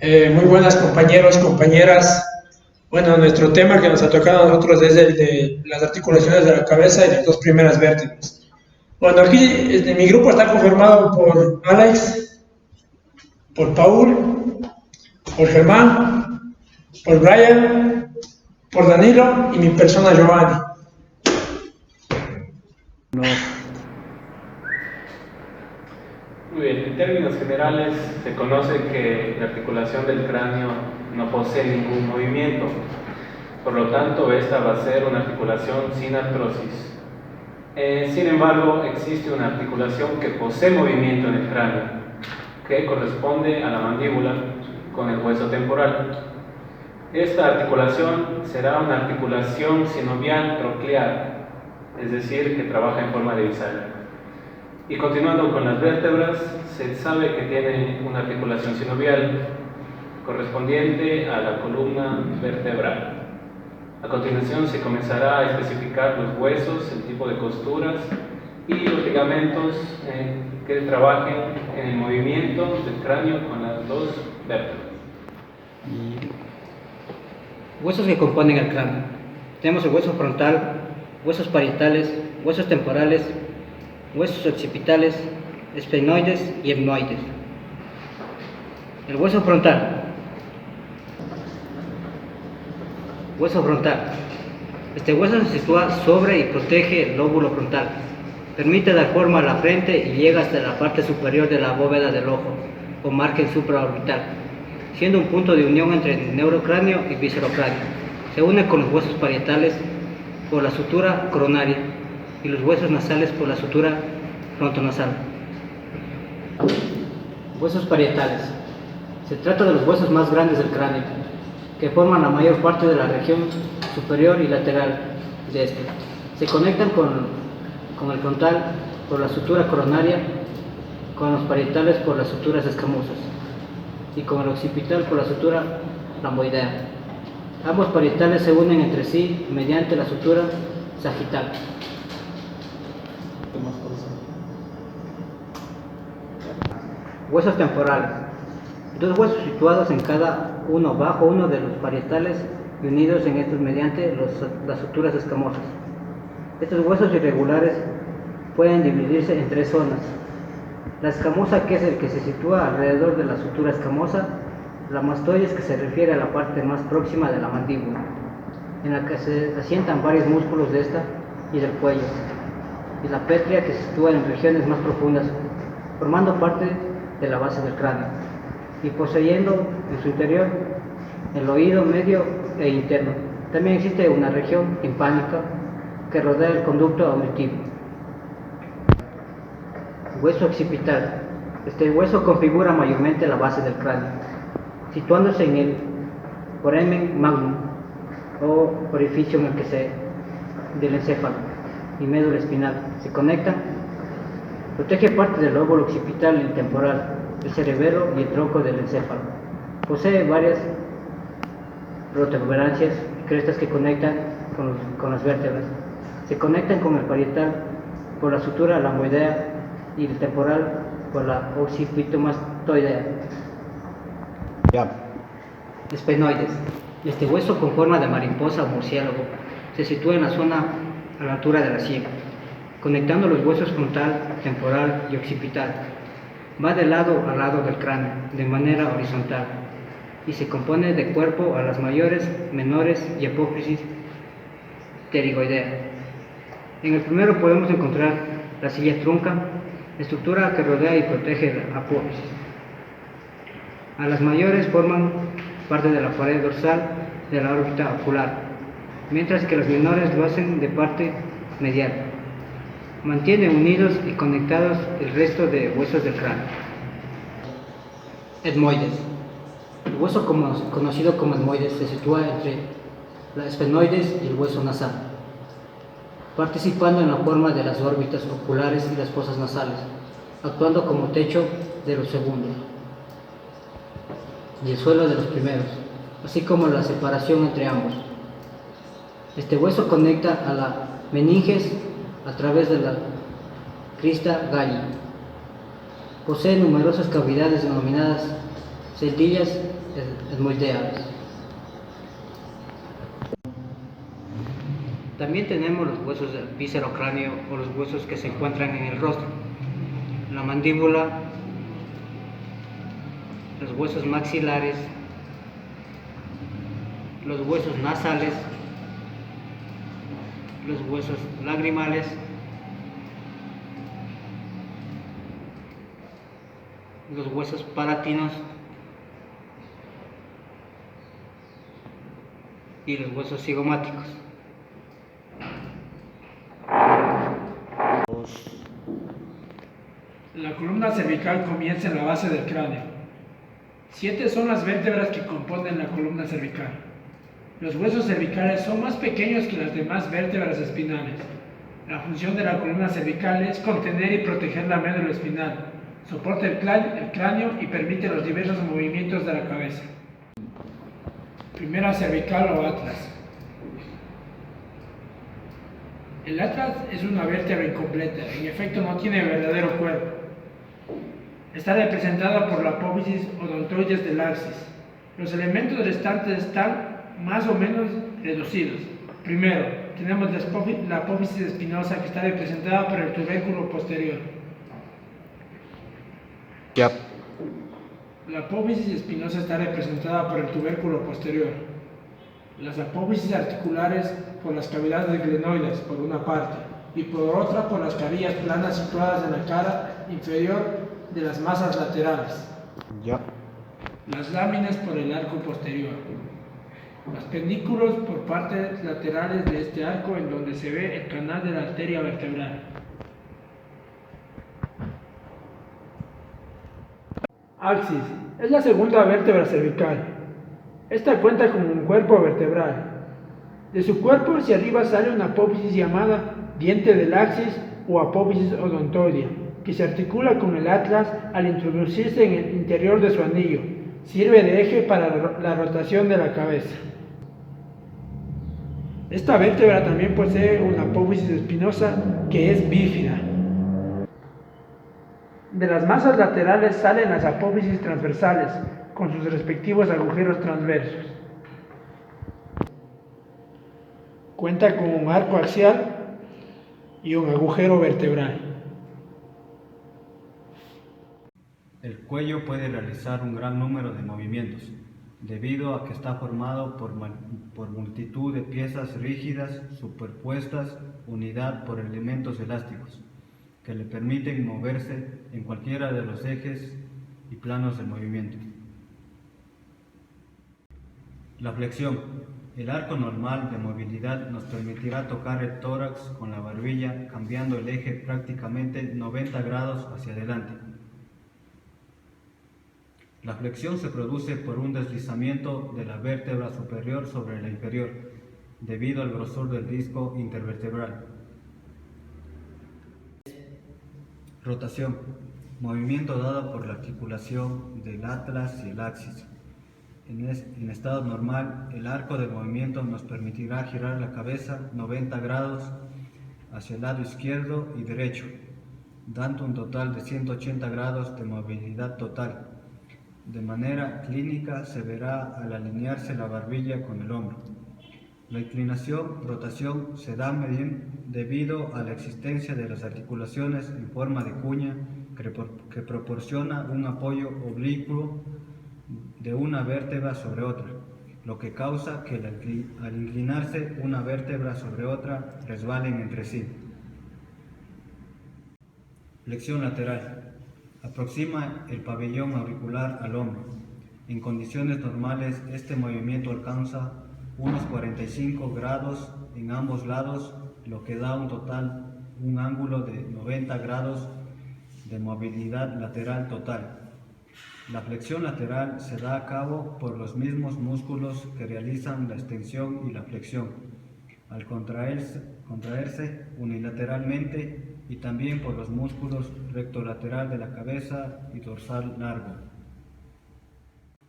Muy buenas compañeros, compañeras. Bueno, nuestro tema que nos ha tocado a nosotros es el de las articulaciones de la cabeza y las dos primeras vértebras. Bueno, aquí mi grupo está conformado por Alex, por Paul, por Germán, por Brian, por Danilo y mi persona Giovanni. No. Muy bien, en términos generales se conoce que la articulación del cráneo no posee ningún movimiento, por lo tanto esta va a ser una articulación sin artrosis. Sin embargo, existe una articulación que posee movimiento en el cráneo, que corresponde a la mandíbula con el hueso temporal. Esta articulación será una articulación sinovial troclear, es decir, que trabaja en forma de bisagra. Y continuando con las vértebras, se sabe que tiene una articulación sinovial correspondiente a la columna vertebral. A continuación se comenzará a especificar los huesos, el tipo de costuras y los ligamentos que trabajen en el movimiento del cráneo con las dos vértebras. Huesos que componen el cráneo. Tenemos el hueso frontal, huesos parietales, huesos temporales, huesos occipitales, esfenoides y etmoides. El hueso frontal. Hueso frontal. Este hueso se sitúa sobre y protege el lóbulo frontal. Permite dar forma a la frente y llega hasta la parte superior de la bóveda del ojo o margen supraorbital, siendo un punto de unión entre el neurocráneo y viscerocráneo. Se une con los huesos parietales por la sutura coronaria y los huesos nasales por la sutura frontonasal. Huesos parietales. Se trata de los huesos más grandes del cráneo, que forman la mayor parte de la región superior y lateral de este. Se conectan con el frontal por la sutura coronaria, con los parietales por las suturas escamosas y con el occipital por la sutura lamboidea. Ambos parietales se unen entre sí mediante la sutura sagital. Huesos temporales. Dos huesos situados en cada uno bajo uno de los parietales y unidos en estos mediante las suturas escamosas. Estos huesos irregulares pueden dividirse en tres zonas. La escamosa, que es el que se sitúa alrededor de la sutura escamosa; la mastoides, que se refiere a la parte más próxima de la mandíbula, en la que se asientan varios músculos de esta y del cuello; y la pétrea, que se sitúa en regiones más profundas, formando parte de la base del cráneo y poseyendo en su interior el oído medio e interno. También existe una región timpánica que rodea el conducto auditivo. Hueso occipital. Este hueso configura mayormente la base del cráneo, situándose en el foramen magnum o orificio en el que del encéfalo y médula espinal se conectan. Protege parte del lóbulo occipital y temporal, el cerebelo y el tronco del encéfalo. Posee varias protuberancias y crestas que conectan con las vértebras. Se conectan con el parietal por la sutura lamboidea y el temporal por la occipitomastoidea. Esfenoides. Este hueso con forma de mariposa o murciélago se sitúa en la zona a la altura de la sien, conectando los huesos frontal, temporal y occipital. Va de lado a lado del cráneo, de manera horizontal, y se compone de cuerpo a las mayores, menores y apófisis pterigoidea. En el primero podemos encontrar la silla trunca, estructura que rodea y protege la apófisis. A las mayores forman parte de la pared dorsal de la órbita ocular, mientras que las menores lo hacen de parte medial. Mantienen unidos y conectados el resto de huesos del cráneo. Etmoides. El hueso conocido como etmoides se sitúa entre la esfenoides y el hueso nasal, participando en la forma de las órbitas oculares y las fosas nasales, actuando como techo de los segundos y el suelo de los primeros, así como la separación entre ambos. Este hueso conecta a la meninges a través de la crista galli. Posee numerosas cavidades denominadas Celdillas esmoideables. También tenemos los huesos del víscero-cráneo o los huesos que se encuentran en el rostro, la mandíbula, los huesos maxilares, los huesos nasales, los huesos lagrimales, los huesos palatinos y los huesos cigomáticos. La columna cervical comienza en la base del cráneo. 7 son las vértebras que componen la columna cervical. Los huesos cervicales son más pequeños que las demás vértebras espinales. La función de la columna cervical es contener y proteger la médula espinal, soporta el cráneo y permite los diversos movimientos de la cabeza. Primera cervical o atlas. El atlas es una vértebra incompleta, en efecto no tiene verdadero cuerpo. Está representada por la apófisis odontoides del axis. Los elementos restantes están más o menos reducidos. Primero, tenemos la apófisis espinosa que está representada por el tubérculo posterior. La apófisis espinosa está representada por el tubérculo posterior. Las apófisis articulares por las cavidades glenoides, por una parte, y por otra por las carillas planas situadas en la cara inferior de las masas laterales. Las láminas por el arco posterior. Los pendículos por partes laterales de este arco en donde se ve el canal de la arteria vertebral. Axis es la segunda vértebra cervical. Esta cuenta con un cuerpo vertebral. De su cuerpo hacia arriba sale una apófisis llamada diente del axis o apófisis odontoidea, que se articula con el atlas al introducirse en el interior de su anillo. Sirve de eje para la rotación de la cabeza. Esta vértebra también posee una apófisis espinosa que es bífida. De las masas laterales salen las apófisis transversales, con sus respectivos agujeros transversos. Cuenta con un arco axial y un agujero vertebral. El cuello puede realizar un gran número de movimientos, debido a que está formado por multitud de piezas rígidas, superpuestas, unidad por elementos elásticos, que le permiten moverse en cualquiera de los ejes y planos del movimiento. La flexión. El arco normal de movilidad nos permitirá tocar el tórax con la barbilla, cambiando el eje prácticamente 90 grados hacia adelante. La flexión se produce por un deslizamiento de la vértebra superior sobre la inferior, debido al grosor del disco intervertebral. Rotación. Movimiento dado por la articulación del atlas y el axis. En estado normal, el arco de movimiento nos permitirá girar la cabeza 90 grados hacia el lado izquierdo y derecho, dando un total de 180 grados de movilidad total. De manera clínica se verá al alinearse la barbilla con el hombro. La rotación se da debido a la existencia de las articulaciones en forma de cuña que proporciona un apoyo oblicuo de una vértebra sobre otra, lo que causa que al inclinarse una vértebra sobre otra resbalen entre sí. Flexión lateral. Aproxima el pabellón auricular al hombro. En condiciones normales, este movimiento alcanza unos 45 grados en ambos lados, lo que da un ángulo de 90 grados de movilidad lateral total. La flexión lateral se da a cabo por los mismos músculos que realizan la extensión y la flexión, al contraerse unilateralmente, y también por los músculos rectolateral de la cabeza y dorsal largo.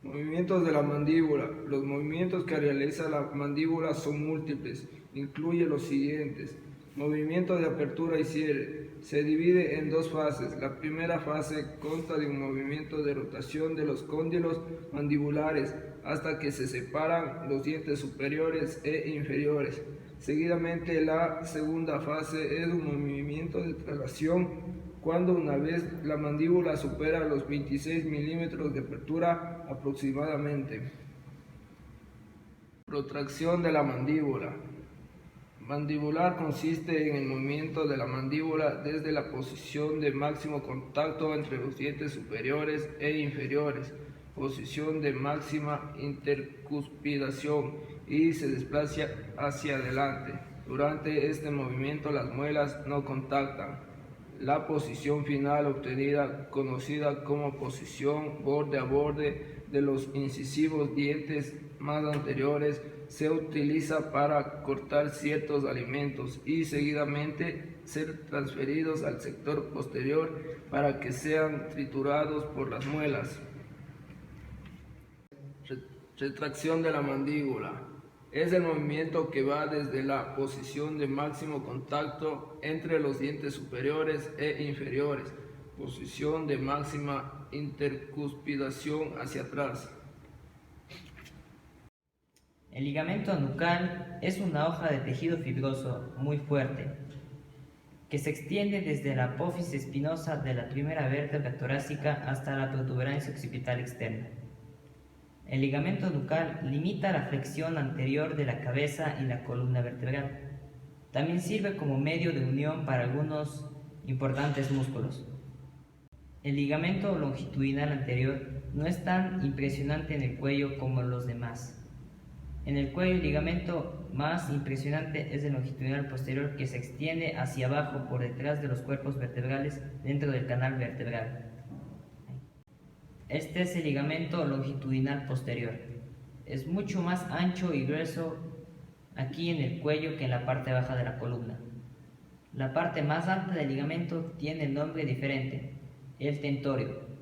Movimientos de la mandíbula. Los movimientos que realiza la mandíbula son múltiples. Incluye los siguientes: movimiento de apertura y cierre, Se divide en dos fases. La primera fase consta de un movimiento de rotación de los cóndilos mandibulares hasta que se separan los dientes superiores e inferiores. Seguidamente, la segunda fase es un movimiento de traslación cuando una vez la mandíbula supera los 26 milímetros de apertura aproximadamente. Protracción de la mandíbula. Mandibular consiste en el movimiento de la mandíbula desde la posición de máximo contacto entre los dientes superiores e inferiores, posición de máxima intercuspidación, y se desplaza hacia adelante. Durante este movimiento las muelas no contactan. La posición final obtenida, conocida como posición borde a borde de los incisivos dientes más anteriores, se utiliza para cortar ciertos alimentos y seguidamente ser transferidos al sector posterior para que sean triturados por las muelas. Retracción de la mandíbula. Es el movimiento que va desde la posición de máximo contacto entre los dientes superiores e inferiores, posición de máxima intercuspidación hacia atrás. El ligamento nucal es una hoja de tejido fibroso muy fuerte que se extiende desde la apófisis espinosa de la primera vértebra torácica hasta la protuberancia occipital externa. El ligamento nucal limita la flexión anterior de la cabeza y la columna vertebral. También sirve como medio de unión para algunos importantes músculos. El ligamento longitudinal anterior no es tan impresionante en el cuello como los demás. En el cuello, el ligamento más impresionante es el longitudinal posterior, que se extiende hacia abajo por detrás de los cuerpos vertebrales dentro del canal vertebral. Este es el ligamento longitudinal posterior. Es mucho más ancho y grueso aquí en el cuello que en la parte baja de la columna. La parte más alta del ligamento tiene nombre diferente, el tentorio.